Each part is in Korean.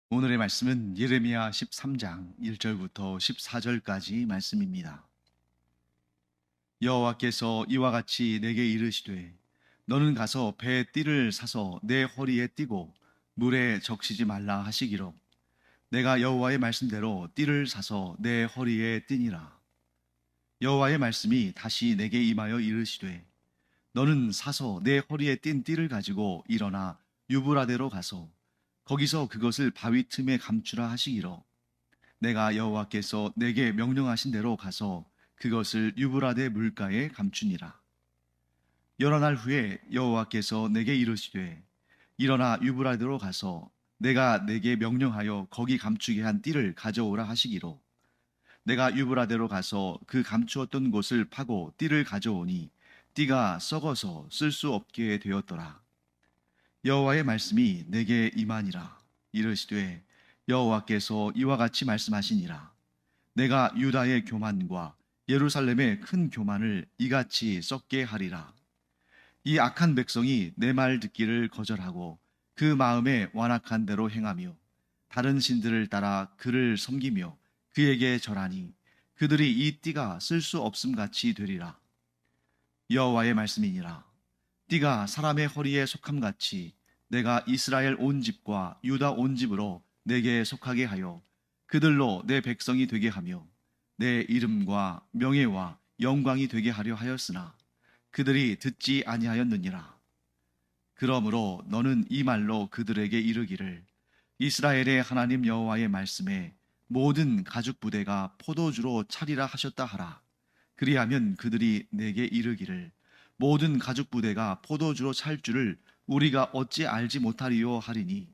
오늘의 말씀은 예레미야 13장 1절부터 14절까지 말씀입니다. 여호와께서 이와 같이 내게 이르시되 너는 가서 배 띠를 사서 내 허리에 띠고 물에 적시지 말라 하시기로 내가 여호와의 말씀대로 띠를 사서 내 허리에 띠니라. 여호와의 말씀이 다시 내게 임하여 이르시되 너는 사서 내 허리에 띈 띠를 가지고 일어나 유브라데로 가서 거기서 그것을 바위 틈에 감추라 하시기로 내가 여호와께서 내게 명령하신 대로 가서 그것을 유브라데 물가에 감추니라. 여러 날 후에 여호와께서 내게 이르시되 일어나 유브라데로 가서 내가 내게 명령하여 거기 감추게 한 띠를 가져오라 하시기로 내가 유브라데로 가서 그 감추었던 곳을 파고 띠를 가져오니 띠가 썩어서 쓸 수 없게 되었더라. 여호와의 말씀이 내게 임하니라. 이르시되 여호와께서 이와 같이 말씀하시니라. 내가 유다의 교만과 예루살렘의 큰 교만을 이같이 썩게 하리라. 이 악한 백성이 내 말 듣기를 거절하고 그 마음에 완악한 대로 행하며 다른 신들을 따라 그를 섬기며 그에게 절하니 그들이 이 띠가 쓸 수 없음 같이 되리라. 여호와의 말씀이니라. 띠가 사람의 허리에 속함 같이 내가 이스라엘 온 집과 유다 온 집으로 내게 속하게 하여 그들로 내 백성이 되게 하며 내 이름과 명예와 영광이 되게 하려 하였으나 그들이 듣지 아니하였느니라. 그러므로 너는 이 말로 그들에게 이르기를 이스라엘의 하나님 여호와의 말씀에 모든 가죽 부대가 포도주로 차리라 하셨다 하라. 그리하면 그들이 내게 이르기를 모든 가죽 부대가 포도주로 찰 줄을 우리가 어찌 알지 못하리요 하리니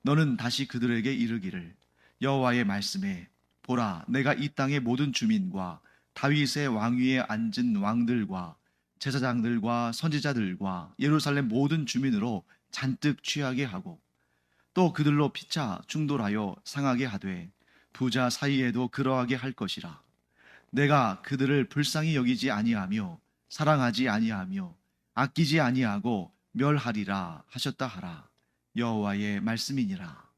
너는 다시 그들에게 이르기를 여호와의 말씀에 보라 내가 이 땅의 모든 주민과 다윗의 왕위에 앉은 왕들과 제사장들과 선지자들과 예루살렘 모든 주민으로 잔뜩 취하게 하고 또 그들로 피차 충돌하여 상하게 하되 부자 사이에도 그러하게 할 것이라. 내가 그들을 불쌍히 여기지 아니하며 사랑하지 아니하며 아끼지 아니하고 멸하리라 하셨다 하라. 여호와의 말씀이니라.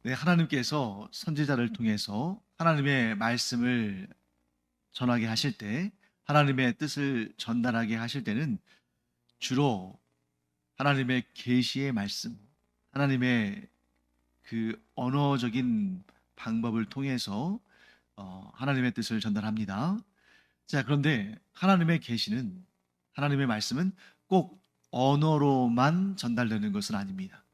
네, 하나님께서 선지자를 통해서 하나님의 말씀을 전하게 하실 때, 하나님의 뜻을 전달하게 하실 때는 주로 하나님의 계시의 말씀, 하나님의 그 언어적인 방법을 통해서 하나님의 뜻을 전달합니다. 자, 그런데 하나님의 계시는 하나님의 말씀은 꼭 언어로만 전달되는 것은 아닙니다.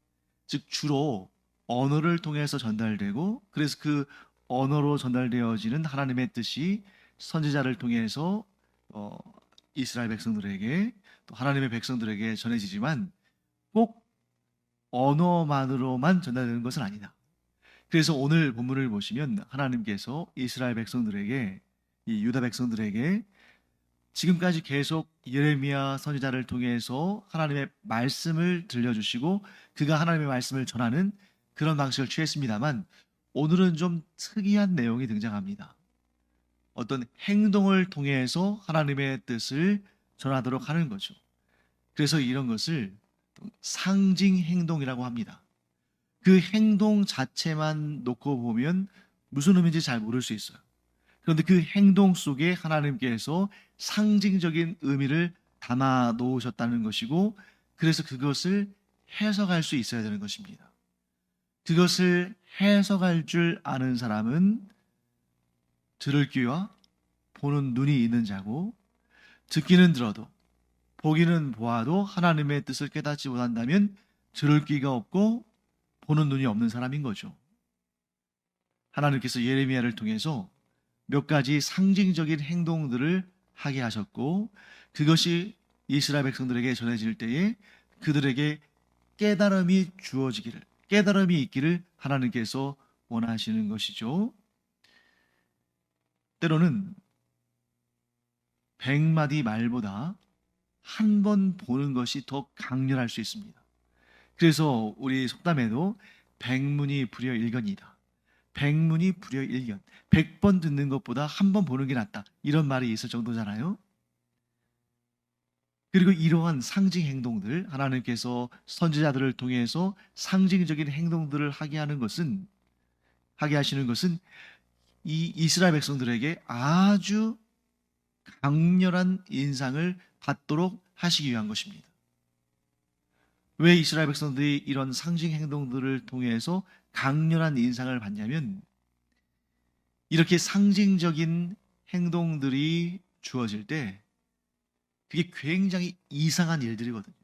즉 주로 언어를 통해서 전달되고 그래서 그 언어로 전달되어지는 하나님의 뜻이 선지자를 통해서 어, 이스라엘 백성들에게 또 하나님의 백성들에게 전해지지만 꼭 언어만으로만 전달되는 것은 아니다. 그래서 오늘 본문을 보시면 하나님께서 이스라엘 백성들에게 이 유다 백성들에게 지금까지 계속 예레미야 선지자를 통해서 하나님의 말씀을 들려주시고 그가 하나님의 말씀을 전하는 그런 방식을 취했습니다만 오늘은 좀 특이한 내용이 등장합니다. 어떤 행동을 통해서 하나님의 뜻을 전하도록 하는 거죠. 그래서 이런 것을 상징 행동이라고 합니다. 그 행동 자체만 놓고 보면 무슨 의미인지 잘 모를 수 있어요. 그런데 그 행동 속에 하나님께서 상징적인 의미를 담아 놓으셨다는 것이고 그래서 그것을 해석할 수 있어야 되는 것입니다. 그것을 해석할 줄 아는 사람은 들을 귀와 보는 눈이 있는 자고 듣기는 들어도 보기는 보아도 하나님의 뜻을 깨닫지 못한다면 들을 귀가 없고 보는 눈이 없는 사람인 거죠. 하나님께서 예레미야를 통해서 몇 가지 상징적인 행동들을 하게 하셨고 그것이 이스라엘 백성들에게 전해질 때에 그들에게 깨달음이 주어지기를 깨달음이 있기를 하나님께서 원하시는 것이죠. 때로는 100마디 말보다 한 번 보는 것이 더 강렬할 수 있습니다. 그래서 우리 속담에도 백문이 불여일견이다. 백문이 불여일견. 100번 1 0 0 0 번 듣는 것보다 한 번 보는 게 낫다. 이런 말이 있을 정도잖아요. 100번 1 0 0 0 번 듣는 것보다 한 번 보는 게 낫다. 이런 말이 있을 정도잖아요. 100번 듣는 것보다 한 번 보는 게 낫다. 이런 말이 있을 정도잖아요. 그리고 이러한 상징 행동들, 하나님께서 선지자들을 통해서 상징적인 행동들을 하게 하시는 것은 이 이스라엘 백성들에게 아주 강렬한 인상을 받도록 하시기 위한 것입니다. 왜 이스라엘 백성들이 이런 상징 행동들을 통해서 강렬한 인상을 받냐면, 이렇게 상징적인 행동들이 주어질 때 그게 굉장히 이상한 일들이거든요.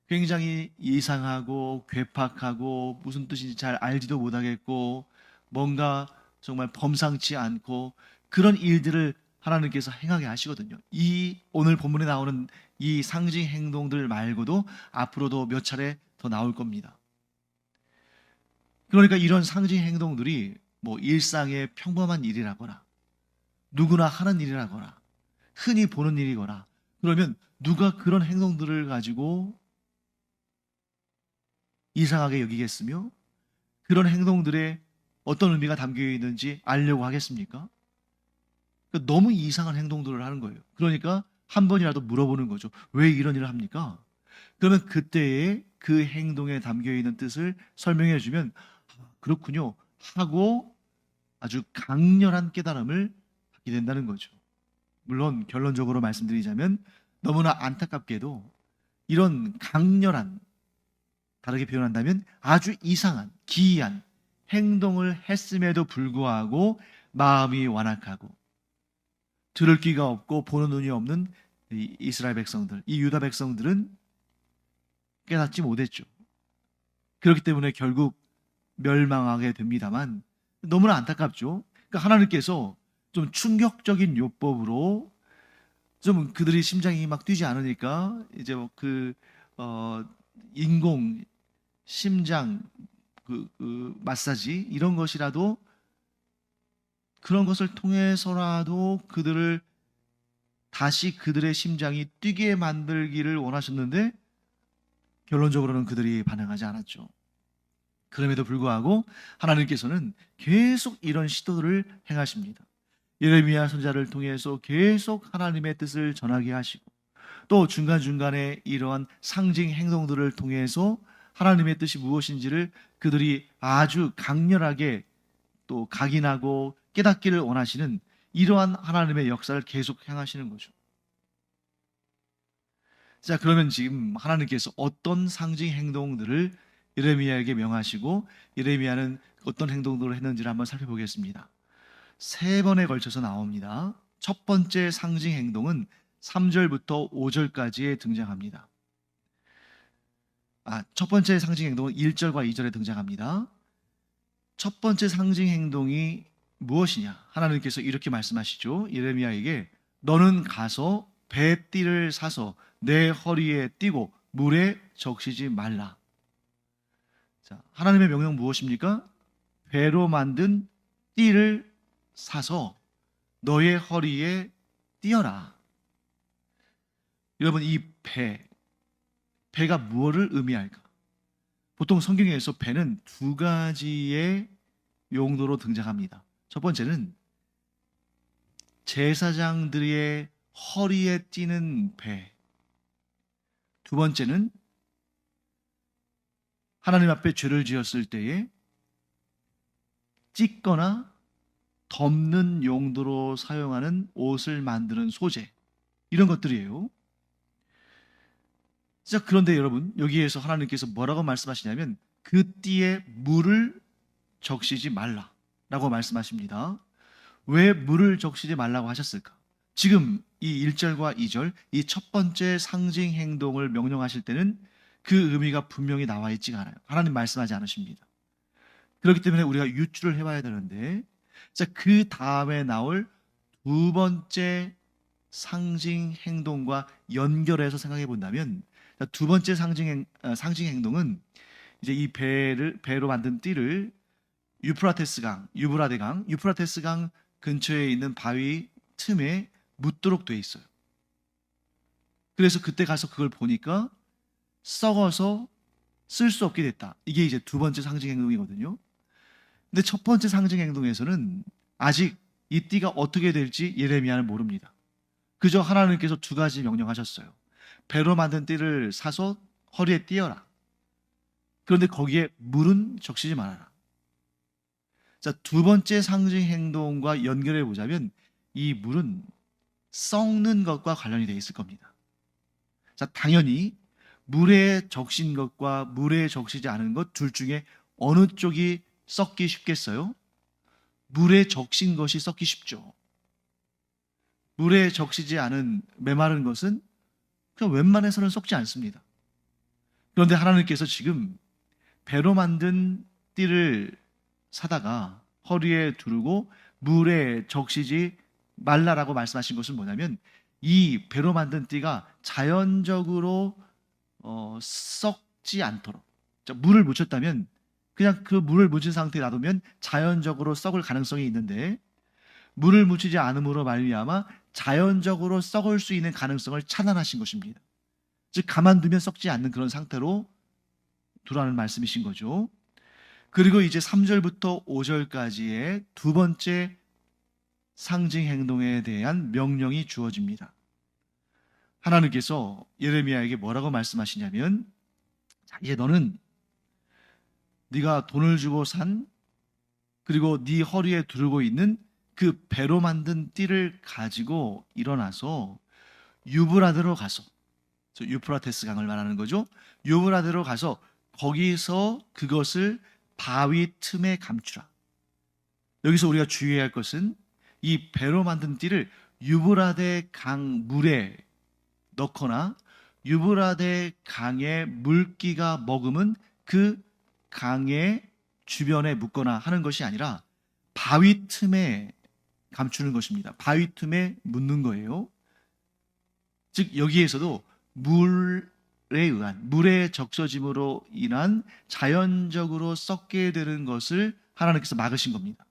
굉장히 이상하고 괴팍하고 무슨 뜻인지 잘 알지도 못하겠고 뭔가 정말 범상치 않고 그런 일들을 하나님께서 행하게 하시거든요. 이 오늘 본문에 나오는 이 상징 행동들 말고도 앞으로도 몇 차례 더 나올 겁니다. 그러니까 이런 상징 행동들이 뭐 일상의 평범한 일이라거나 누구나 하는 일이라거나 흔히 보는 일이거나, 그러면 누가 그런 행동들을 가지고 이상하게 여기겠으며 그런 행동들에 어떤 의미가 담겨 있는지 알려고 하겠습니까? 너무 이상한 행동들을 하는 거예요. 그러니까 한 번이라도 물어보는 거죠. 왜 이런 일을 합니까? 그러면 그때의 그 행동에 담겨 있는 뜻을 설명해 주면 그렇군요 하고 아주 강렬한 깨달음을 받게 된다는 거죠. 물론 결론적으로 말씀드리자면 너무나 안타깝게도 이런 강렬한, 다르게 표현한다면 아주 이상한 기이한 행동을 했음에도 불구하고 마음이 완악하고 들을 귀가 없고 보는 눈이 없는 이 이스라엘 백성들, 이 유다 백성들은 깨닫지 못했죠. 그렇기 때문에 결국 멸망하게 됩니다만 너무나 안타깝죠. 그러니까 하나님께서 좀 충격적인 요법으로 좀 그들이 심장이 막 뛰지 않으니까 이제 인공 심장 마사지 이런 것이라도, 그런 것을 통해서라도 그들을 다시 그들의 심장이 뛰게 만들기를 원하셨는데 결론적으로는 그들이 반응하지 않았죠. 그럼에도 불구하고 하나님께서는 계속 이런 시도들을 행하십니다. 예레미야 선지자를 통해서 계속 하나님의 뜻을 전하게 하시고, 또 중간중간에 이러한 상징 행동들을 통해서 하나님의 뜻이 무엇인지를 그들이 아주 강렬하게 또 각인하고 깨닫기를 원하시는 이러한 하나님의 역사를 계속 행하시는 거죠. 자, 그러면 지금 하나님께서 어떤 상징 행동들을 예레미야에게 명하시고 예레미야는 어떤 행동들을 했는지를 한번 살펴보겠습니다. 세 번에 걸쳐서 나옵니다. 첫 번째 상징 행동은 3절부터 5절까지에 등장합니다. 첫 번째 상징 행동은 1절과 2절에 등장합니다. 첫 번째 상징 행동이 무엇이냐? 하나님께서 이렇게 말씀하시죠. 예레미야에게 너는 가서 배띠를 사서 내 허리에 띠고 물에 적시지 말라. 자, 하나님의 명령 무엇입니까? 배로 만든 띠를 사서 너의 허리에 띄어라. 여러분, 이 배가 무엇을 의미할까? 보통 성경에서 배는 두 가지의 용도로 등장합니다. 첫 번째는 제사장들의 허리에 띠는 배. 두 번째는 하나님 앞에 죄를 지었을 때에 찢거나 덮는 용도로 사용하는 옷을 만드는 소재, 이런 것들이에요. 자, 그런데 여러분, 여기에서 하나님께서 뭐라고 말씀하시냐면 그 띠에 물을 적시지 말라라고 말씀하십니다. 왜 물을 적시지 말라고 하셨을까? 지금 이 1절과 2절, 이 첫 번째 상징 행동을 명령하실 때는 그 의미가 분명히 나와 있지가 않아요. 하나님 말씀하지 않으십니다. 그렇기 때문에 우리가 유추를 해봐야 되는데, 자, 그 다음에 나올 두 번째 상징 행동과 연결해서 생각해 본다면, 두 번째 상징 행동은 이제 이 배로 만든 띠를 유프라테스 강 근처에 있는 바위 틈에 묻도록 돼 있어요. 그래서 그때 가서 그걸 보니까 썩어서 쓸 수 없게 됐다. 이게 이제 두 번째 상징 행동이거든요. 근데 첫 번째 상징 행동에서는 아직 이 띠가 어떻게 될지 예레미야는 모릅니다. 그저 하나님께서 두 가지 명령하셨어요. 배로 만든 띠를 사서 허리에 띄어라. 그런데 거기에 물은 적시지 말아라. 자, 두 번째 상징 행동과 연결해 보자면 이 물은 썩는 것과 관련이 되어 있을 겁니다. 자, 당연히 물에 적신 것과 물에 적시지 않은 것 둘 중에 어느 쪽이 썩기 쉽겠어요? 물에 적신 것이 썩기 쉽죠. 물에 적시지 않은 메마른 것은 그냥 웬만해서는 썩지 않습니다. 그런데 하나님께서 지금 배로 만든 띠를 사다가 허리에 두르고 물에 적시지 말라라고 말씀하신 것은 뭐냐면 이 배로 만든 띠가 자연적으로 썩지 않도록, 자, 물을 묻혔다면 그냥 그 물을 묻힌 상태에 놔두면 자연적으로 썩을 가능성이 있는데 물을 묻히지 않음으로 말미암아 자연적으로 썩을 수 있는 가능성을 차단하신 것입니다. 즉 가만두면 썩지 않는 그런 상태로 두라는 말씀이신 거죠. 그리고 이제 3절부터 5절까지의 두 번째 상징 행동에 대한 명령이 주어집니다. 하나님께서 예레미야에게 뭐라고 말씀하시냐면, 자, 이제 너는 네가 돈을 주고 산 그리고 네 허리에 두르고 있는 그 배로 만든 띠를 가지고 일어나서 유브라데로 가서, 유프라테스 강을 말하는 거죠. 유브라데로 가서 거기서 그것을 바위 틈에 감추라. 여기서 우리가 주의해야 할 것은 이 배로 만든 띠를 유브라데 강 물에 넣거나 유브라데 강의 물기가 머금은 그 강의 주변에 묻거나 하는 것이 아니라 바위 틈에 감추는 것입니다. 바위 틈에 묻는 거예요. 즉 여기에서도 물에 의한, 물의 적셔짐으로 인한 자연적으로 썩게 되는 것을 하나님께서 막으신 겁니다.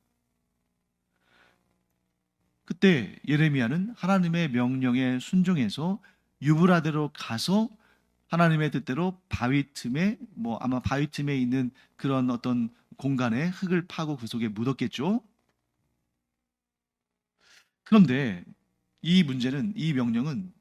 그때 예레미야는 하나님의 명령에 순종해서 유브라데로 가서 하나님의 뜻대로 바위 틈에, 아마 바위 틈에 있는 그런 어떤 공간에 흙을 파고 그 속에 묻었겠죠. 그런데 이 문제는, 이 명령은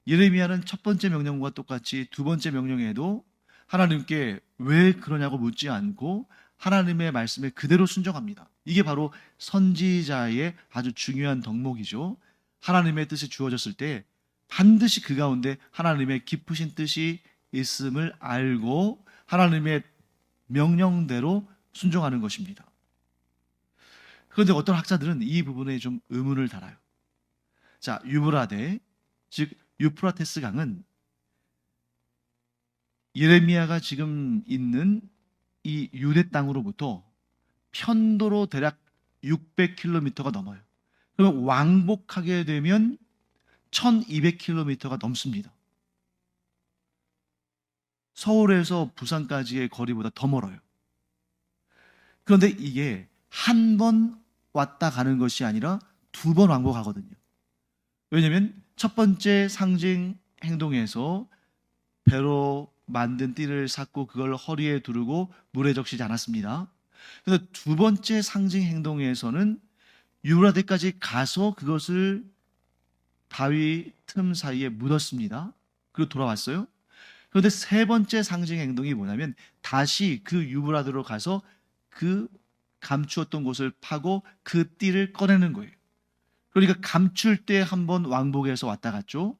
예레미야는 첫 번째 명령과 똑같이 두 번째 명령에도 하나님께 왜 그러냐고 묻지 않고 하나님의 말씀에 그대로 순종합니다. 이게 바로 선지자의 아주 중요한 덕목이죠. 하나님의 뜻이 주어졌을 때 반드시 그 가운데 하나님의 깊으신 뜻이 있음을 알고 하나님의 명령대로 순종하는 것입니다. 그런데 어떤 학자들은 이 부분에 좀 의문을 달아요. 자, 유브라데, 즉 유프라테스 강은 예레미야가 지금 있는 이 유대 땅으로부터 편도로 대략 600km가 넘어요. 그러면 왕복하게 되면 1200km가 넘습니다. 서울에서 부산까지의 거리보다 더 멀어요. 그런데 이게 한 번 왔다 가는 것이 아니라 두 번 왕복하거든요. 왜냐하면 첫 번째 상징 행동에서 배로 만든 띠를 샀고 그걸 허리에 두르고 물에 적시지 않았습니다. 그래서 두 번째 상징 행동에서는 유브라데까지 가서 그것을 바위 틈 사이에 묻었습니다. 그리고 돌아왔어요. 그런데 세 번째 상징 행동이 뭐냐면 다시 그 유브라데로 가서 그 감추었던 곳을 파고 그 띠를 꺼내는 거예요. 그러니까 감출 때 한 번 왕복해서 왔다 갔죠.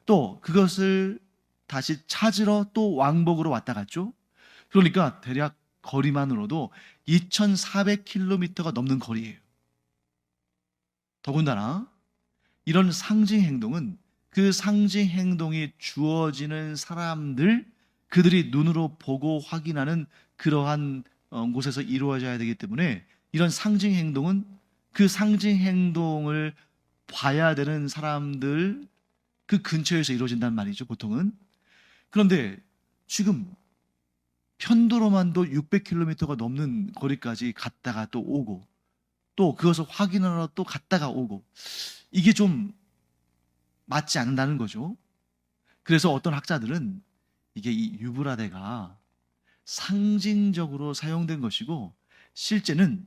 또 그것을 다시 찾으러 또 왕복으로 왔다 갔죠. 그러니까 대략 거리만으로도 2400km가 넘는 거리예요. 더군다나 이런 상징 행동은 그 상징 행동이 주어지는 사람들, 그들이 눈으로 보고 확인하는 그러한 곳에서 이루어져야 되기 때문에 이런 상징 행동은 그 상징 행동을 봐야 되는 사람들 그 근처에서 이루어진단 말이죠, 보통은. 그런데 지금 편도로만도 600km가 넘는 거리까지 갔다가 또 오고 또 그것을 확인하러 또 갔다가 오고, 이게 좀 맞지 않는다는 거죠. 그래서 어떤 학자들은 이게 이 유브라데가 상징적으로 사용된 것이고 실제는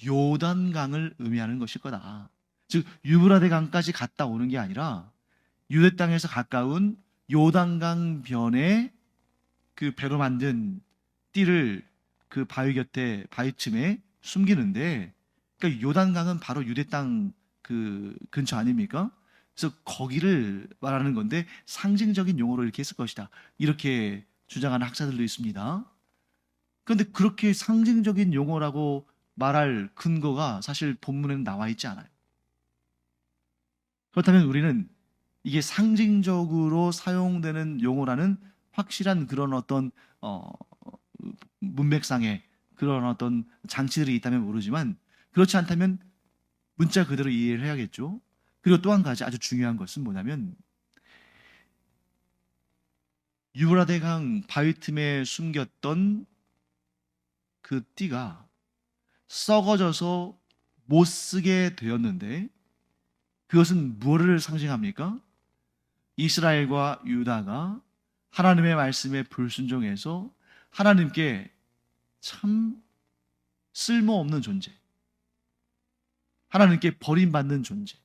요단강을 의미하는 것일 거다. 즉 유브라데 강까지 갔다 오는 게 아니라 유대 땅에서 가까운 요단강 변에 그 배로 만든 띠를 그 바위 곁에 바위 틈에 숨기는데, 그러니까 요단강은 바로 유대 땅 그 근처 아닙니까? 그래서 거기를 말하는 건데 상징적인 용어로 이렇게 했을 것이다, 이렇게 주장하는 학자들도 있습니다. 그런데 그렇게 상징적인 용어라고 말할 근거가 사실 본문에는 나와 있지 않아요. 그렇다면 우리는 이게 상징적으로 사용되는 용어라는 확실한 그런 어떤 문맥상의 그런 어떤 장치들이 있다면 모르지만, 그렇지 않다면 문자 그대로 이해를 해야겠죠. 그리고 또 한 가지 아주 중요한 것은 뭐냐면, 유브라데강 바위 틈에 숨겼던 그 띠가 썩어져서 못 쓰게 되었는데, 그것은 무엇을 상징합니까? 이스라엘과 유다가 하나님의 말씀에 불순종해서 하나님께 참 쓸모없는 존재, 하나님께 버림받는 존재,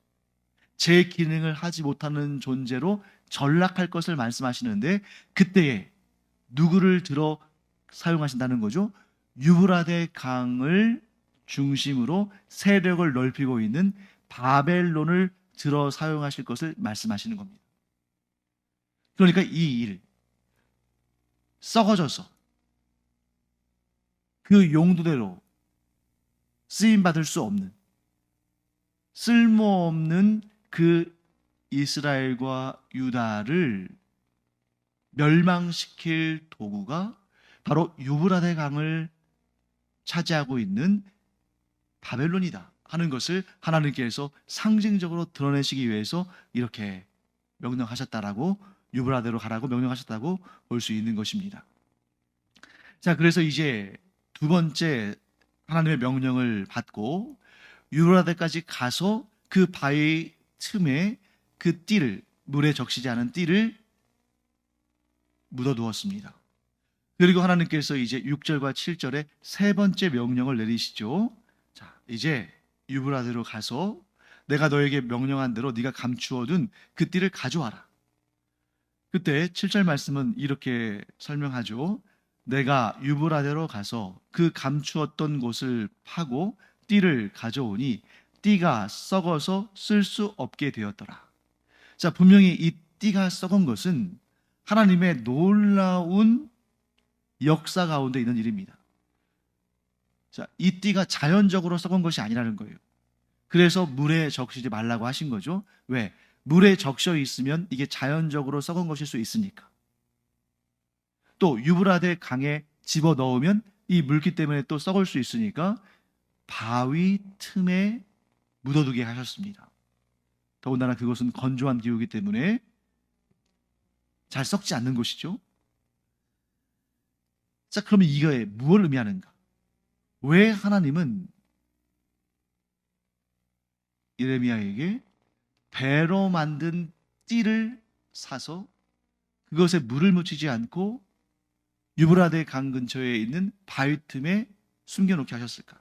제 기능을 하지 못하는 존재로 전락할 것을 말씀하시는데, 그때에 누구를 들어 사용하신다는 거죠? 유브라데 강을 중심으로 세력을 넓히고 있는 바벨론을 들어 사용하실 것을 말씀하시는 겁니다. 그러니까 이 일, 썩어져서 그 용도대로 쓰임받을 수 없는, 쓸모없는 그 이스라엘과 유다를 멸망시킬 도구가 바로 유브라데 강을 차지하고 있는 바벨론이다 하는 것을 하나님께서 상징적으로 드러내시기 위해서 이렇게 명령하셨다라고, 유브라데로 가라고 명령하셨다고 볼 수 있는 것입니다. 자, 그래서 이제 두 번째 하나님의 명령을 받고 유브라데까지 가서 그 바위 틈에 그 띠를, 물에 적시지 않은 띠를 묻어두었습니다. 그리고 하나님께서 이제 6절과 7절에 세 번째 명령을 내리시죠. 자, 이제 유브라데로 가서 내가 너에게 명령한 대로 네가 감추어둔 그 띠를 가져와라. 그때 7절 말씀은 이렇게 설명하죠. 내가 유브라데로 가서 그 감추었던 곳을 파고 띠를 가져오니 띠가 썩어서 쓸 수 없게 되었더라. 자, 분명히 이 띠가 썩은 것은 하나님의 놀라운 역사 가운데 있는 일입니다. 자, 이 띠가 자연적으로 썩은 것이 아니라는 거예요. 그래서 물에 적시지 말라고 하신 거죠. 왜? 물에 적셔 있으면 이게 자연적으로 썩은 것일 수 있으니까. 또 유브라데 강에 집어 넣으면 이 물기 때문에 또 썩을 수 있으니까 바위 틈에 묻어두게 하셨습니다. 더군다나 그것은 건조한 기후이기 때문에 잘 썩지 않는 곳이죠. 자, 그러면 이거에 무엇을 의미하는가? 왜 하나님은 예레미야에게 배로 만든 띠를 사서 그것에 물을 묻히지 않고 유브라데 강 근처에 있는 바위 틈에 숨겨놓게 하셨을까?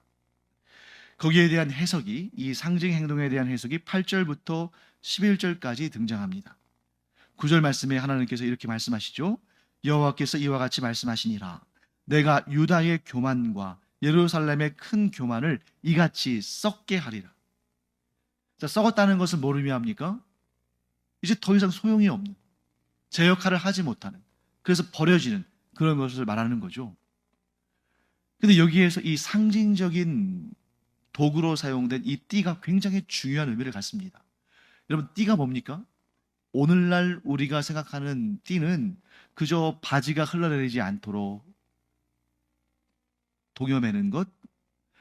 거기에 대한 해석이, 이 상징 행동에 대한 해석이 8절부터 11절까지 등장합니다. 9절 말씀에 하나님께서 이렇게 말씀하시죠. 여호와께서 이와 같이 말씀하시니라. 내가 유다의 교만과 예루살렘의 큰 교만을 이같이 썩게 하리라. 자, 썩었다는 것은 뭘 의미합니까? 이제 더 이상 소용이 없는, 제 역할을 하지 못하는, 그래서 버려지는 그런 것을 말하는 거죠. 근데 여기에서 이 상징적인 도구로 사용된 이 띠가 굉장히 중요한 의미를 갖습니다. 여러분, 띠가 뭡니까? 오늘날 우리가 생각하는 띠는 그저 바지가 흘러내리지 않도록 동여매는 것,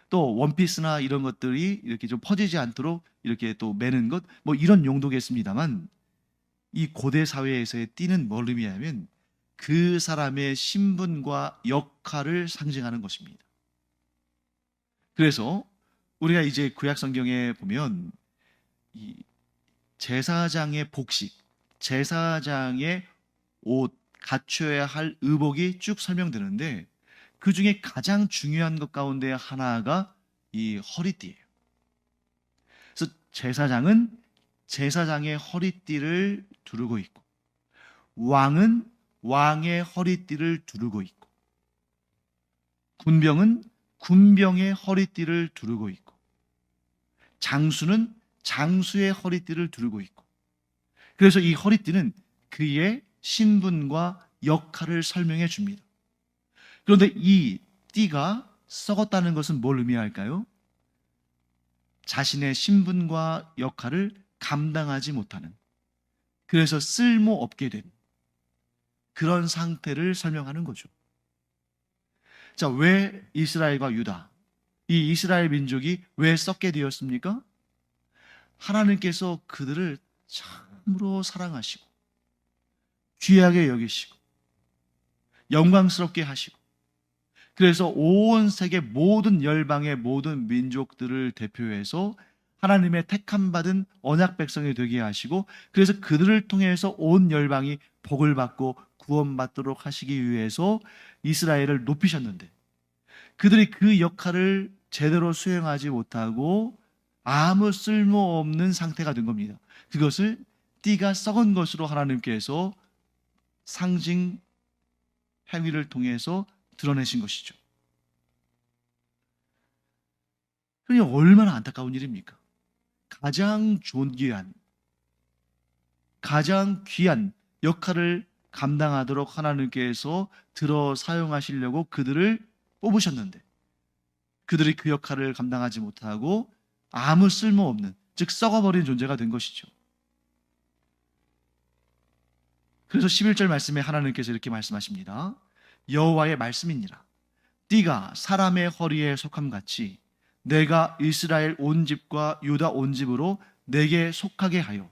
또 원피스나 이런 것들이 이렇게 좀 퍼지지 않도록 이렇게 또 매는 것, 뭐 이런 용도겠습니다만, 이 고대 사회에서의 띠는 뭘 의미하면 그 사람의 신분과 역할을 상징하는 것입니다. 그래서 우리가 이제 구약 성경에 보면 이 제사장의 복식, 제사장의 옷, 갖춰야 할 의복이 쭉 설명되는데, 그 중에 가장 중요한 것 가운데 하나가 이 허리띠예요. 그래서 제사장은 제사장의 허리띠를 두르고 있고, 왕은 왕의 허리띠를 두르고 있고, 군병은 군병의 허리띠를 두르고 있고, 장수는 장수의 허리띠를 두르고 있고, 그래서 이 허리띠는 그의 신분과 역할을 설명해 줍니다. 그런데 이 띠가 썩었다는 것은 뭘 의미할까요? 자신의 신분과 역할을 감당하지 못하는, 그래서 쓸모없게 된 그런 상태를 설명하는 거죠. 자, 왜 이스라엘과 유다, 이 이스라엘 민족이 왜 썩게 되었습니까? 하나님께서 그들을 참으로 사랑하시고 귀하게 여기시고 영광스럽게 하시고, 그래서 온 세계 모든 열방의 모든 민족들을 대표해서 하나님의 택함 받은 언약 백성이 되게 하시고, 그래서 그들을 통해서 온 열방이 복을 받고 구원받도록 하시기 위해서 이스라엘을 높이셨는데, 그들이 그 역할을 제대로 수행하지 못하고 아무 쓸모없는 상태가 된 겁니다. 그것을 띠가 썩은 것으로 하나님께서 상징 행위를 통해서 드러내신 것이죠. 그러니 얼마나 안타까운 일입니까? 가장 존귀한, 가장 귀한 역할을 감당하도록 하나님께서 들어 사용하시려고 그들을 뽑으셨는데, 그들이 그 역할을 감당하지 못하고 아무 쓸모없는, 즉 썩어버린 존재가 된 것이죠. 그래서 11절 말씀에 하나님께서 이렇게 말씀하십니다. 여호와의 말씀이니라. 띠가 사람의 허리에 속함같이 내가 이스라엘 온 집과 유다 온 집으로 내게 속하게 하여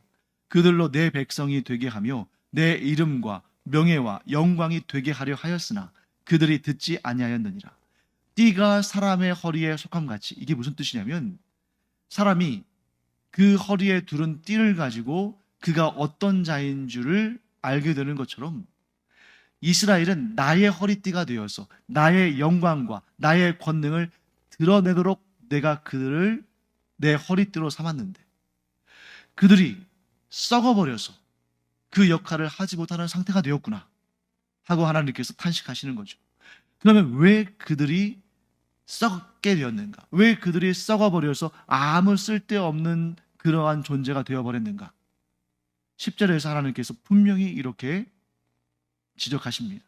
그들로 내 백성이 되게 하며 내 이름과 명예와 영광이 되게 하려 하였으나 그들이 듣지 아니하였느니라. 띠가 사람의 허리에 속함같이, 이게 무슨 뜻이냐면, 사람이 그 허리에 두른 띠를 가지고 그가 어떤 자인 줄을 알게 되는 것처럼, 이스라엘은 나의 허리띠가 되어서 나의 영광과 나의 권능을 드러내도록 내가 그들을 내 허리띠로 삼았는데, 그들이 썩어버려서 그 역할을 하지 못하는 상태가 되었구나 하고 하나님께서 탄식하시는 거죠. 그러면 왜 그들이 썩게 되었는가? 왜 그들이 썩어버려서 아무 쓸데없는 그러한 존재가 되어버렸는가? 10절에서 하나님께서 분명히 이렇게 지적하십니다.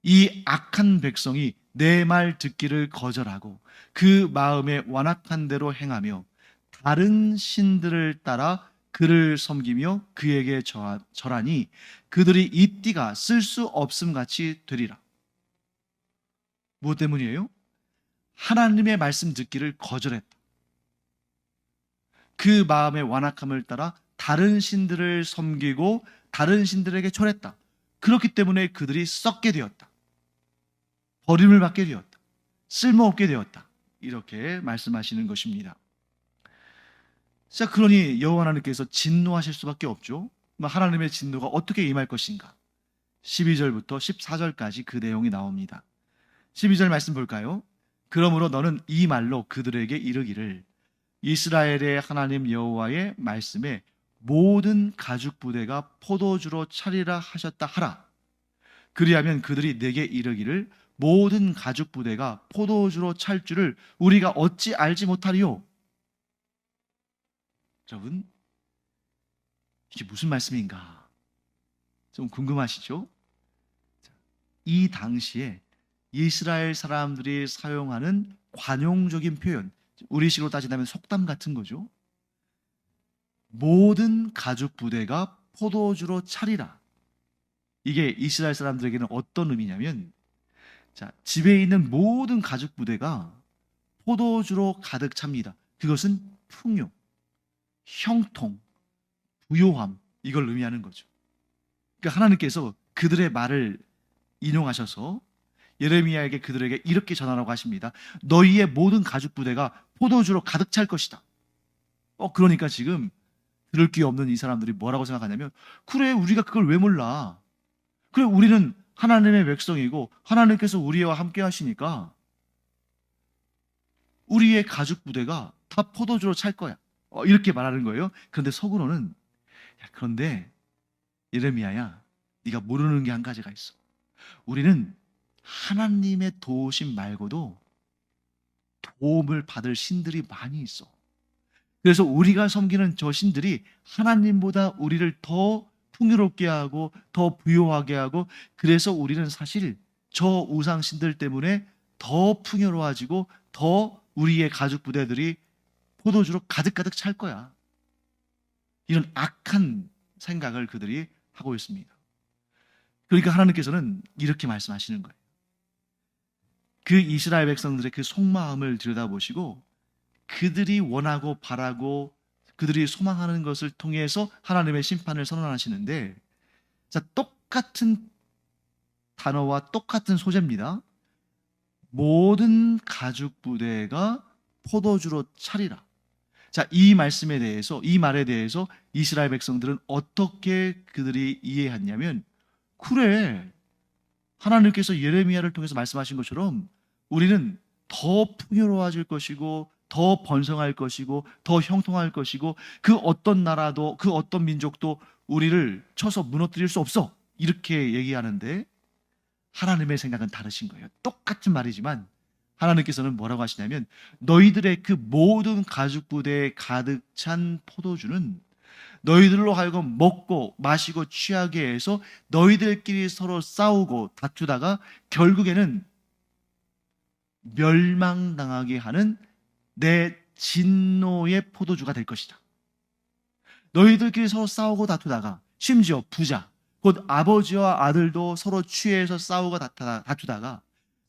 이 악한 백성이 내 말 듣기를 거절하고 그 마음에 완악한 대로 행하며 다른 신들을 따라 그를 섬기며 그에게 절하니 그들이 이 띠가 쓸 수 없음 같이 되리라. 무엇 때문이에요? 하나님의 말씀 듣기를 거절했다. 그 마음의 완악함을 따라 다른 신들을 섬기고 다른 신들에게 절했다. 그렇기 때문에 그들이 썩게 되었다. 버림을 받게 되었다. 쓸모없게 되었다. 이렇게 말씀하시는 것입니다. 자, 그러니 여호와 하나님께서 진노하실 수밖에 없죠. 하나님의 진노가 어떻게 임할 것인가? 12절부터 14절까지 그 내용이 나옵니다. 12절 말씀 볼까요? 그러므로 너는 이 말로 그들에게 이르기를 이스라엘의 하나님 여호와의 말씀에 모든 가죽 부대가 포도주로 차리라 하셨다 하라. 그리하면 그들이 내게 이르기를 모든 가죽 부대가 포도주로 찰 줄을 우리가 어찌 알지 못하리요? 여러분, 이게 무슨 말씀인가? 좀 궁금하시죠? 이 당시에 이스라엘 사람들이 사용하는 관용적인 표현, 우리식으로 따지자면 속담 같은 거죠. 모든 가죽 부대가 포도주로 차리라. 이게 이스라엘 사람들에게는 어떤 의미냐면, 자, 집에 있는 모든 가죽 부대가 포도주로 가득 찹니다. 그것은 풍요, 형통, 부요함, 이걸 의미하는 거죠. 그러니까 하나님께서 그들의 말을 인용하셔서 예레미야에게 그들에게 이렇게 전하라고 하십니다. 너희의 모든 가죽 부대가 포도주로 가득 찰 것이다. 그러니까 지금 들을 게 없는 이 사람들이 뭐라고 생각하냐면, 그래, 우리가 그걸 왜 몰라? 그래, 우리는 하나님의 백성이고 하나님께서 우리와 함께 하시니까 우리의 가죽 부대가 다 포도주로 찰 거야. 이렇게 말하는 거예요. 그런데 속으로는, 야, 그런데 예레미야야, 네가 모르는 게 한 가지가 있어. 우리는 하나님의 도우심 말고도 도움을 받을 신들이 많이 있어. 그래서 우리가 섬기는 저 신들이 하나님보다 우리를 더 풍요롭게 하고 더 부요하게 하고, 그래서 우리는 사실 저 우상 신들 때문에 더 풍요로워지고 더 우리의 가죽 부대들이 포도주로 가득가득 찰 거야. 이런 악한 생각을 그들이 하고 있습니다. 그러니까 하나님께서는 이렇게 말씀하시는 거예요. 그 이스라엘 백성들의 그 속마음을 들여다보시고 그들이 원하고 바라고 그들이 소망하는 것을 통해서 하나님의 심판을 선언하시는데, 자, 똑같은 단어와 똑같은 소재입니다. 모든 가죽 부대가 포도주로 차리라. 자, 이 말씀에 대해서, 이 말에 대해서 이스라엘 백성들은 어떻게 그들이 이해했냐면, 그래, 하나님께서 예레미야를 통해서 말씀하신 것처럼 우리는 더 풍요로워질 것이고 더 번성할 것이고 더 형통할 것이고 그 어떤 나라도 그 어떤 민족도 우리를 쳐서 무너뜨릴 수 없어, 이렇게 얘기하는데 하나님의 생각은 다르신 거예요. 똑같은 말이지만 하나님께서는 뭐라고 하시냐면, 너희들의 그 모든 가죽 부대에 가득 찬 포도주는 너희들로 하여금 먹고 마시고 취하게 해서 너희들끼리 서로 싸우고 다투다가 결국에는 멸망당하게 하는 내 진노의 포도주가 될 것이다. 너희들끼리 서로 싸우고 다투다가, 심지어 부자, 곧 아버지와 아들도 서로 취해서 싸우고 다투다가,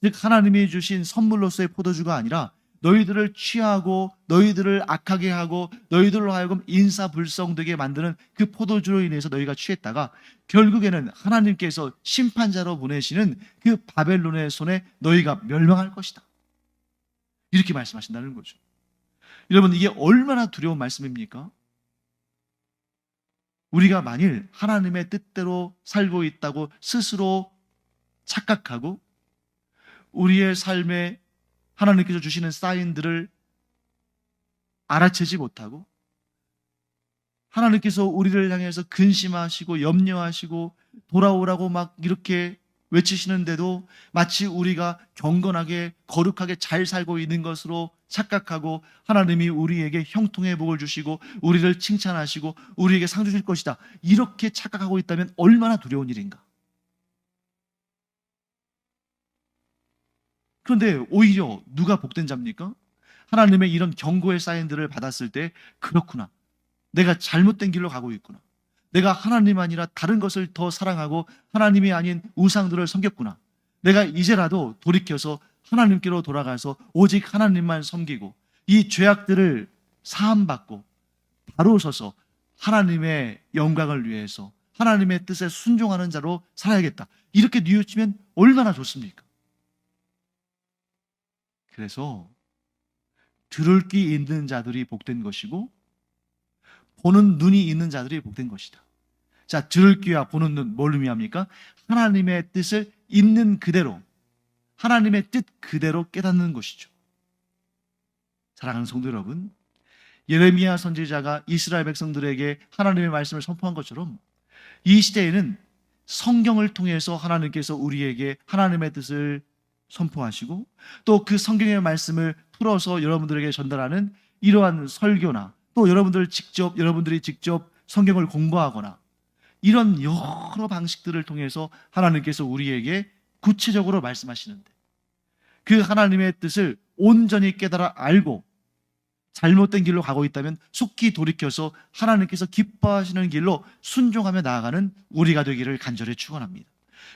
즉 하나님이 주신 선물로서의 포도주가 아니라 너희들을 취하고 너희들을 악하게 하고 너희들로 하여금 인사불성되게 만드는 그 포도주로 인해서 너희가 취했다가 결국에는 하나님께서 심판자로 보내시는 그 바벨론의 손에 너희가 멸망할 것이다, 이렇게 말씀하신다는 거죠. 여러분, 이게 얼마나 두려운 말씀입니까? 우리가 만일 하나님의 뜻대로 살고 있다고 스스로 착각하고 우리의 삶에 하나님께서 주시는 사인들을 알아채지 못하고 하나님께서 우리를 향해서 근심하시고 염려하시고 돌아오라고 막 이렇게 외치시는데도 마치 우리가 경건하게 거룩하게 잘 살고 있는 것으로 착각하고 하나님이 우리에게 형통의 복을 주시고 우리를 칭찬하시고 우리에게 상 주실 것이다, 이렇게 착각하고 있다면 얼마나 두려운 일인가. 그런데 오히려 누가 복된 자입니까? 하나님의 이런 경고의 사인들을 받았을 때, 그렇구나, 내가 잘못된 길로 가고 있구나, 내가 하나님 아니라 다른 것을 더 사랑하고 하나님이 아닌 우상들을 섬겼구나, 내가 이제라도 돌이켜서 하나님께로 돌아가서 오직 하나님만 섬기고 이 죄악들을 사함받고 바로 서서 하나님의 영광을 위해서 하나님의 뜻에 순종하는 자로 살아야겠다, 이렇게 뉘우치면 얼마나 좋습니까? 그래서 들을 귀 있는 자들이 복된 것이고 보는 눈이 있는 자들이 복된 것이다. 자, 들을 귀와 보는 눈, 뭘 의미합니까? 하나님의 뜻을 있는 그대로, 하나님의 뜻 그대로 깨닫는 것이죠. 사랑하는 성도 여러분, 예레미야 선지자가 이스라엘 백성들에게 하나님의 말씀을 선포한 것처럼 이 시대에는 성경을 통해서 하나님께서 우리에게 하나님의 뜻을 선포하시고 또 그 성경의 말씀을 풀어서 여러분들에게 전달하는 이러한 설교나 또 여러분들이 직접 성경을 공부하거나 이런 여러 방식들을 통해서 하나님께서 우리에게 구체적으로 말씀하시는데, 그 하나님의 뜻을 온전히 깨달아 알고 잘못된 길로 가고 있다면 속히 돌이켜서 하나님께서 기뻐하시는 길로 순종하며 나아가는 우리가 되기를 간절히 축원합니다.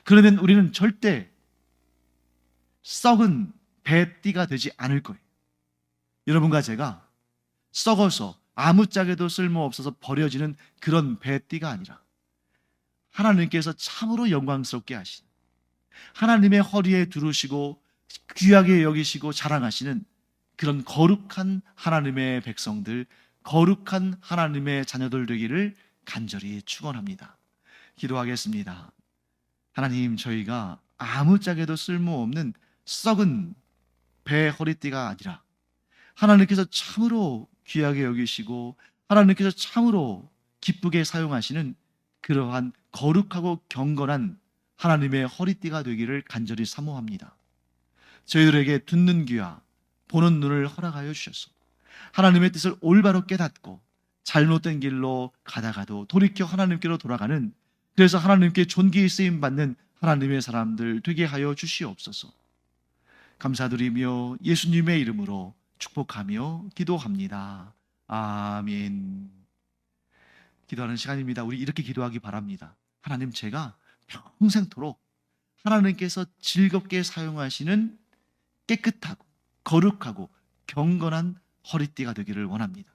그러면 우리는 절대 썩은 배띠가 되지 않을 거예요. 여러분과 제가 썩어서 아무짝에도 쓸모없어서 버려지는 그런 배띠가 아니라 하나님께서 참으로 영광스럽게 하시는, 하나님의 허리에 두르시고 귀하게 여기시고 자랑하시는 그런 거룩한 하나님의 백성들, 거룩한 하나님의 자녀들 되기를 간절히 축원합니다. 기도하겠습니다. 하나님, 저희가 아무짝에도 쓸모없는 썩은 배 허리띠가 아니라 하나님께서 참으로 귀하게 여기시고 하나님께서 참으로 기쁘게 사용하시는 그러한 거룩하고 경건한 하나님의 허리띠가 되기를 간절히 사모합니다. 저희들에게 듣는 귀와 보는 눈을 허락하여 주셔서 하나님의 뜻을 올바로 깨닫고 잘못된 길로 가다가도 돌이켜 하나님께로 돌아가는, 그래서 하나님께 존귀 쓰임 받는 하나님의 사람들 되게 하여 주시옵소서. 감사드리며 예수님의 이름으로 축복하며 기도합니다. 아멘. 기도하는 시간입니다. 우리 이렇게 기도하기 바랍니다. 하나님, 제가 평생토록 하나님께서 즐겁게 사용하시는 깨끗하고 거룩하고 경건한 허리띠가 되기를 원합니다.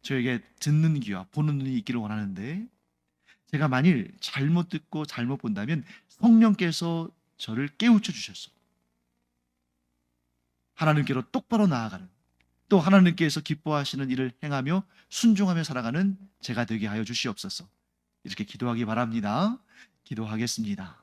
저에게 듣는 귀와 보는 눈이 있기를 원하는데, 제가 만일 잘못 듣고 잘못 본다면 성령께서 저를 깨우쳐 주셔서 하나님께로 똑바로 나아가는, 또 하나님께서 기뻐하시는 일을 행하며 순종하며 살아가는 제가 되게 하여 주시옵소서. 이렇게 기도하기 바랍니다. 기도하겠습니다.